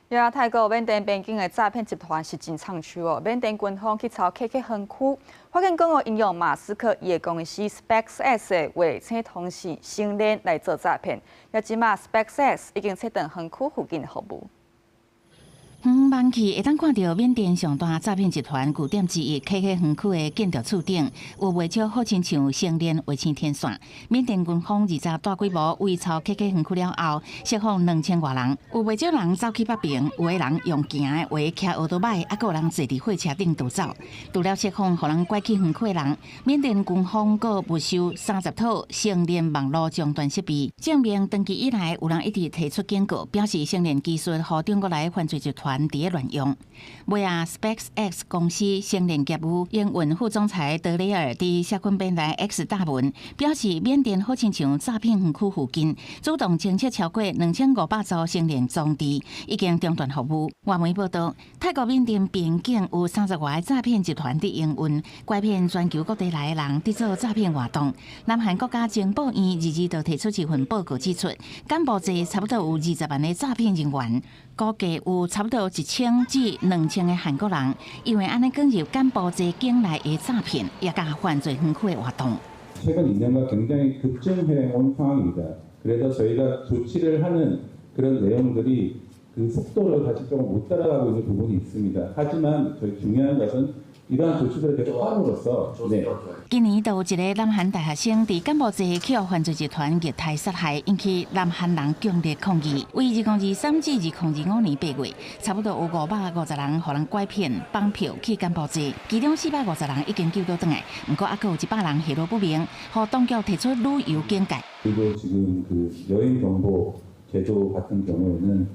泰国缅甸边境的诈骗集团是真猖獗哦。缅甸军方去查 KK 园区，发现讲引用马斯克伊的公司 SpaceX 的卫星通信星链来做诈骗。即马 SpaceX 已经切断园区附近的服务。望去会当看到缅甸上大诈骗集团据点之一 KK 园区的建筑厝顶，有画照好亲像星链卫星天线。缅甸军方二十大规模围抄 KK 园区了后，释放2000多人，有不少人走去北平，有的人用行的，有的骑奥多摆，还有人坐伫货车顶逃走。除了释放，互人拐去园区的人，缅甸军方阁没收30套星链网络终端设备，证明长期以来有人一直提出警告，表示星链技术互中国来犯罪集团伫咧乱用。尾啊 ，SpaceX 公司星链业务营运副总裁德雷尔伫社群平台 X 大文表示，缅甸好亲像诈骗园区附近，主动清测超过2500组星链装置，已经中断服务。外媒报道，泰国缅甸边境有30外个诈骗集团伫营运，拐骗全球各地来的人伫做诈骗活动。南韩国家情报院日就提出一份报告指出，柬埔寨差不多有20万个诈骗人员，估计有差不多1000至2000个韩国人，因为安尼卷入柬埔寨境内的诈骗，也加犯罪园区的活动。 최근 2년간 굉장히 급증해 온 상황입니다. 그래서 저희가 조치를 하는 그런 내용들이 그 속도를 사실 조금 못 따라가고 있는 부분이 있습니다. 하지만 저희 중요한 것은 이러한 조치들을 계속 함으로써 今年就有一个南韩大学生伫柬埔寨去互犯罪集团虐待杀害，引起南韩人强烈抗议。为2023至2025年8月，差不多有550人互人拐骗、绑票去柬埔寨，其中450人已经救到回来，不过还佫有100人下落不明，互当局提出旅游警戒。 그리고 지금 그 여행 정보 제도 같은 경우에는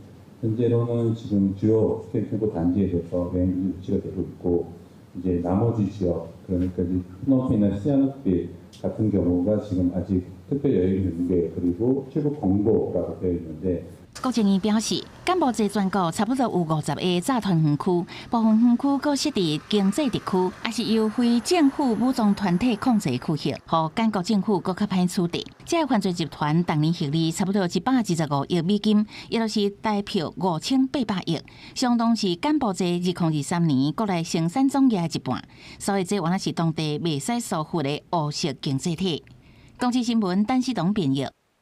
현재로는 지금 주요 스케이트보 단지에서 여행이 유치가 되고 있고 이제 나머지 지역 그러니까 이제 프놈펜이나 시아누크 같은 경우가 지금 아직 특별 여행 경계 그리고 출국 공고라고 되어 있는데. 国情院表示，柬埔寨全国差不多有50个诈团园区，部分园区佫设伫经济地区，也是由非政府武装团体控制区域，互柬国政府佫较歹处理。这个犯罪集团当年获利差不多125亿美金，也就是代票5800亿，相当是柬埔寨2023年国内生产总额的一半。所以这原来是当地袂使疏忽的黑色经济体。公司新闻，陈思彤编译。